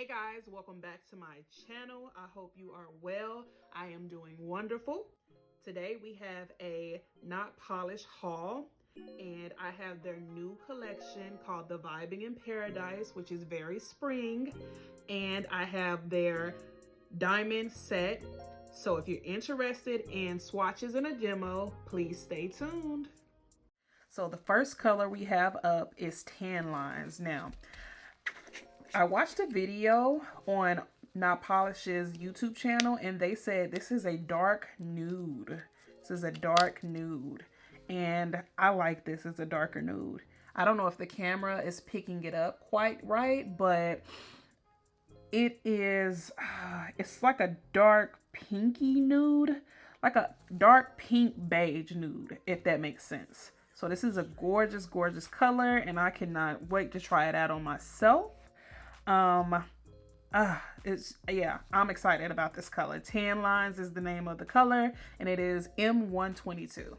Hey guys, welcome back to my channel. I hope you are well. I am doing wonderful. Today we have a not polished haul, and I have their new collection called the Vibing in Paradise, which is very spring, and I have their diamond set. So if you're interested in swatches and a demo, please stay tuned. So the first color we have up is Tan Lines. Now, I watched a video on Not Polish's YouTube channel, and they said this is a dark nude. This is a dark nude, and I like this as a darker nude. I don't know if the camera is picking it up quite right, but it is, it's like a dark pinky nude, like a dark pink beige nude, if that makes sense. So this is a gorgeous, gorgeous color, and I cannot wait to try it out on myself. I'm excited about this color. Tan Lines is the name of the color, and it is M122.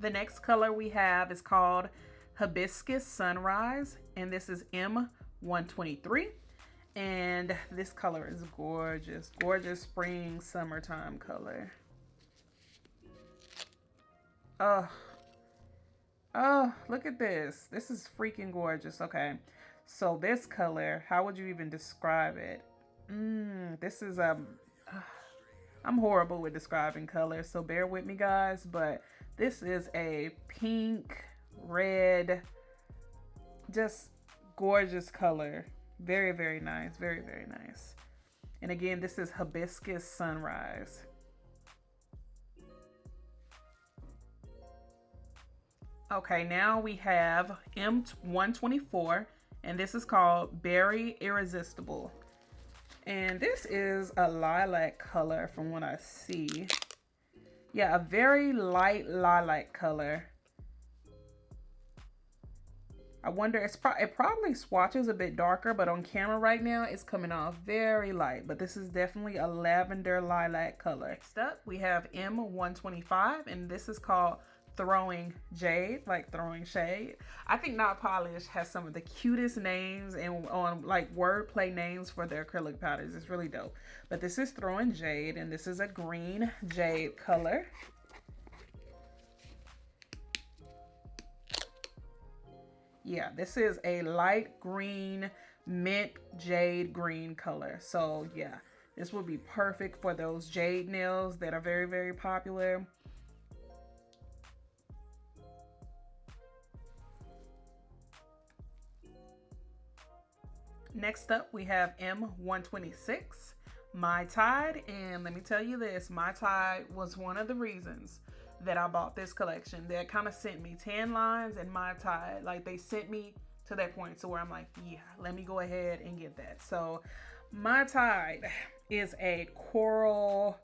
The next color we have is called Hibiscus Sunrise, and this is M123. And this color is gorgeous, gorgeous spring, summertime color. Oh, look at this. This is freaking gorgeous. Okay, so this color, how would you even describe it? This is I'm horrible with describing colors, so bear with me guys, but this is a pink, red, just gorgeous color. Very, very nice. Very, very nice. And again, this is Hibiscus Sunrise. Okay, now we have M124, and this is called Berry Irresistible. And this is a lilac color from what I see. Yeah, a very light lilac color. I wonder, it probably swatches a bit darker, but on camera right now, it's coming off very light. But this is definitely a lavender lilac color. Next up, we have M125, and this is called Throwing Jade, like throwing shade. I think Not Polish has some of the cutest names and on like wordplay names for their acrylic powders. It's really dope. But this is Throwing Jade, and this is a green jade color. Yeah, this is a light green, mint jade green color. So yeah, this would be perfect for those jade nails that are very, very popular. Next up, we have M126, My Tide. And let me tell you this, My Tide was one of the reasons that I bought this collection. That kind of sent me Tan Lines and My Tide. Like, they sent me to that point to where I'm like, yeah, let me go ahead and get that. So My Tide is a coral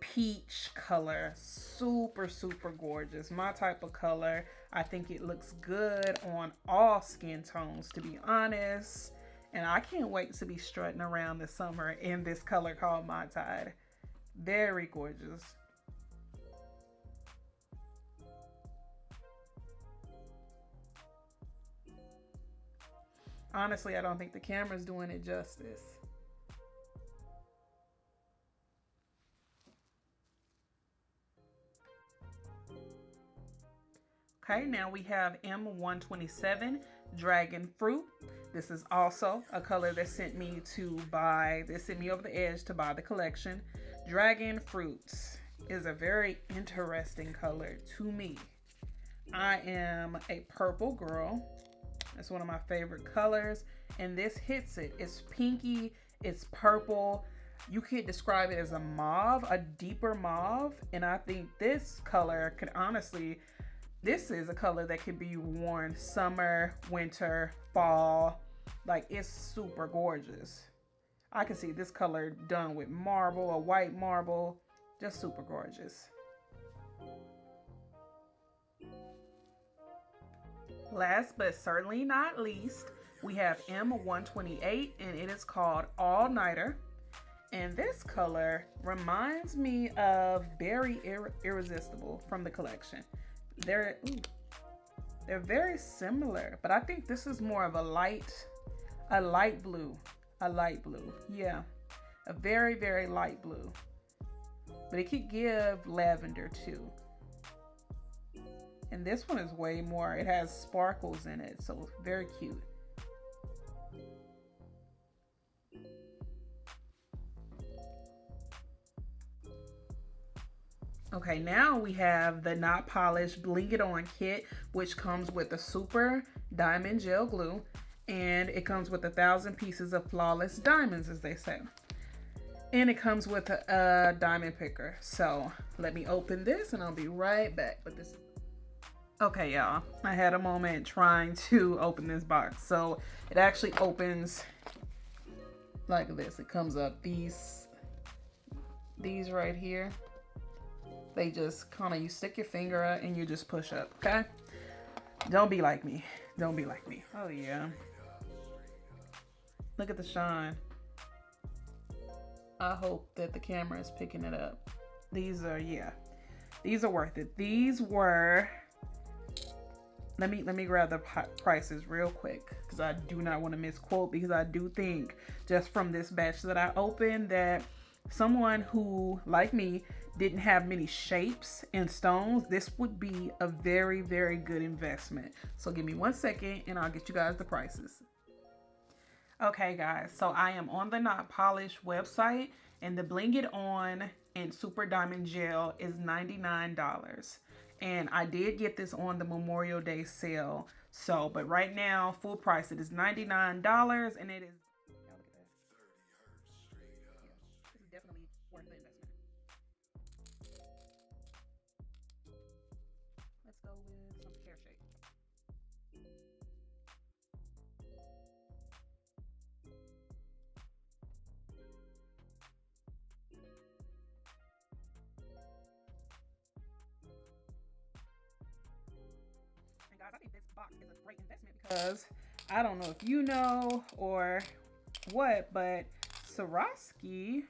peach color. Super, super gorgeous. My type of color. I think it looks good on all skin tones, to be honest. And I can't wait to be strutting around this summer in this color called My Tide. Very gorgeous. Honestly, I don't think the camera's doing it justice. Okay, now we have M127, Dragon Fruit. This is also a color that sent me over the edge to buy the collection. Dragon Fruits is a very interesting color to me. I am a purple girl. It's one of my favorite colors, and this hits it. It's pinky, it's purple. You could describe it as a mauve, a deeper mauve, and I think this color could honestly, this is a color that could be worn summer, winter, fall. Like, it's super gorgeous. I can see this color done with marble, a white marble, just super gorgeous. Last but certainly not least, we have M128, and it is called All Nighter. And this color reminds me of Berry Irresistible from the collection. They're very similar, but I think this is more of a light blue. A light blue. Yeah. A very, very light blue. But it could give lavender too. And this one is way more, it has sparkles in it, so very cute. Okay, now we have the Not Polished Bling It On kit, which comes with a super diamond gel glue, and it comes with 1,000 pieces of flawless diamonds, as they say. And it comes with a diamond picker. So let me open this and I'll be right back. But this is okay, y'all. I had a moment trying to open this box. So it actually opens like this. It comes up these right here. They just kind of, you stick your finger up and you just push up, okay? Don't be like me. Don't be like me. Oh yeah. Look at the shine. I hope that the camera is picking it up. These are, yeah, these are worth it. These were, let me grab the prices real quick because I do not want to misquote, because I do think just from this batch that I opened that someone who, like me, didn't have many shapes and stones, this would be a very, very good investment. So give me 1 second and I'll get you guys the prices. Okay guys, so I am on the Not Polished website, and the Bling It On and Super Diamond Gel is $99. And I did get this on the Memorial Day sale. So, but right now, full price, it is $99, and it is, yeah, look at that. Yeah, this is definitely worth the investment. Let's go with some pear shape. And guys, I think this box is a great investment because I don't know if you know or what, but Swarovski,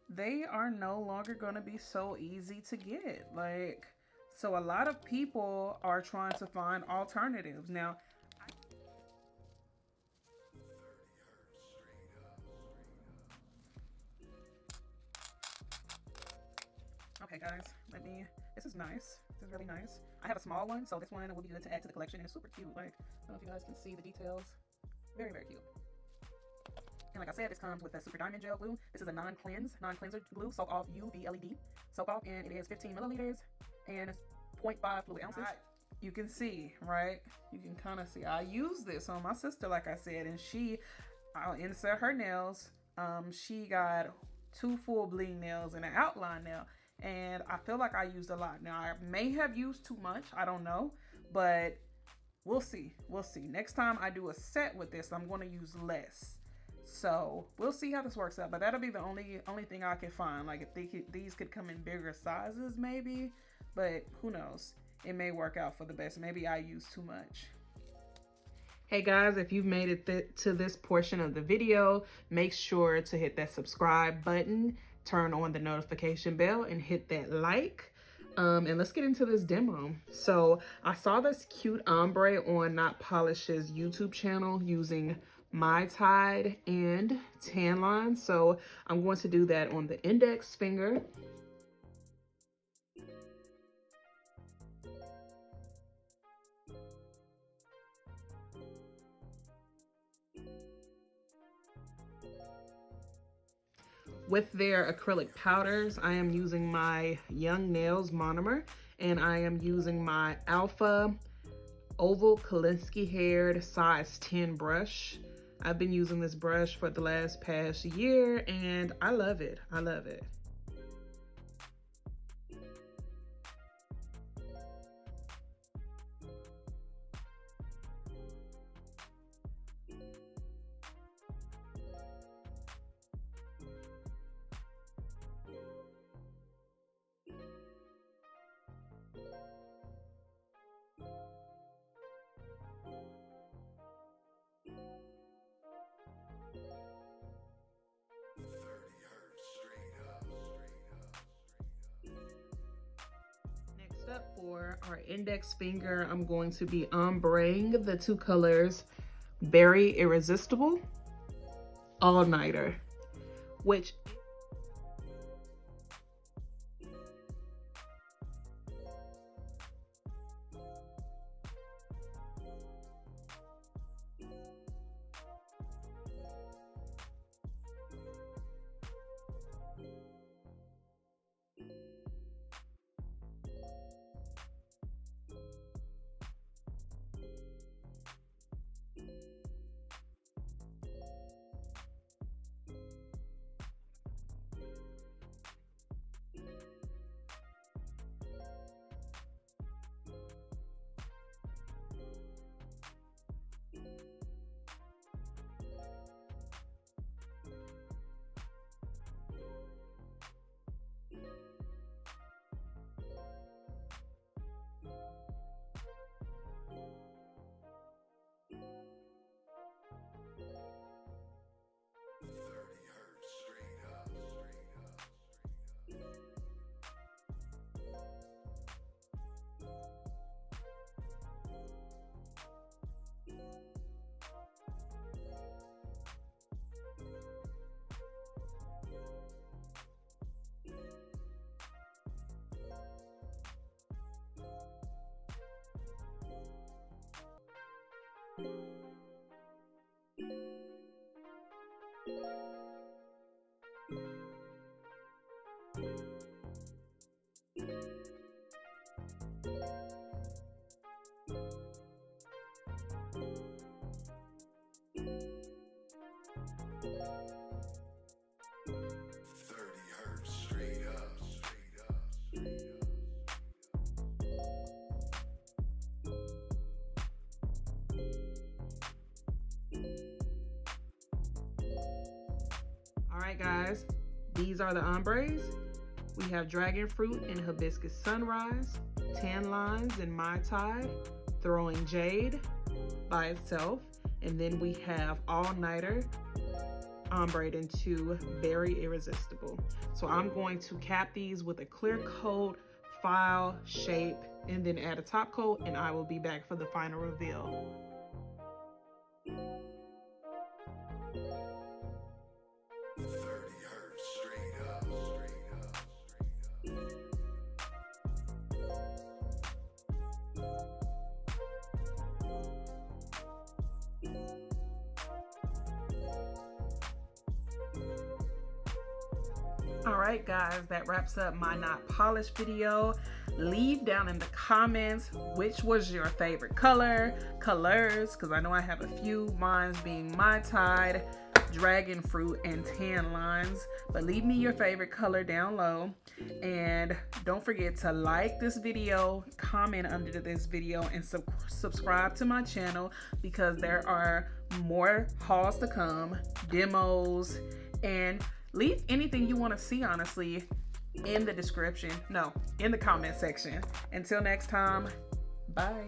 they are no longer going to be so easy to get. Like, so a lot of people are trying to find alternatives. Now, okay guys, this is nice. This is really nice. I have a small one, so this one will be good to add to the collection, and it's super cute. Like, I don't know if you guys can see the details. Very, very cute. And like I said, this comes with a super diamond gel glue. This is a non-cleanser glue, soak off UV LED soak off, and it is 15 milliliters and it's 0.5 fluid ounces. You can see, right? You can kind of see. I use this on my sister, like I said, and I'll insert her nails. She got 2 full bling nails and an outline nail, and I feel like I used a lot. Now, I may have used too much. I don't know, but we'll see. We'll see. Next time I do a set with this, I'm going to use less. So we'll see how this works out, but that'll be the only thing I can find. Like, if these could come in bigger sizes maybe, but who knows? It may work out for the best. Maybe I use too much. Hey guys, if you've made it to this portion of the video, make sure to hit that subscribe button, turn on the notification bell, and hit that like. And let's get into this demo. So I saw this cute ombre on Not Polish's YouTube channel using My Tide and tan line. So I'm going to do that on the index finger. With their acrylic powders, I am using my Young Nails monomer, and I am using my Alpha Oval Kolinsky haired size 10 brush. I've been using this brush for the past year, and I love it. I love it. For our index finger, I'm going to be ombreing the two colors Berry Irresistible, All Nighter, which Alright guys, these are the ombres. We have Dragon Fruit and Hibiscus Sunrise, Tan Lines and Mai Tai, Throwing Jade by itself, and then we have All Nighter ombre into Berry Irresistible. So I'm going to cap these with a clear coat, file, shape, and then add a top coat, and I will be back for the final reveal. Alright guys, that wraps up my not polished video. Leave down in the comments which was your favorite colors, because I know I have a few, mine being Mai Tai, Dragon Fruit, and Tan Lines. But leave me your favorite color down low, and don't forget to like this video, comment under this video, and subscribe to my channel, because there are more hauls to come, demos, and leave anything you want to see, honestly, in the description. No, in the comment section. Until next time, bye.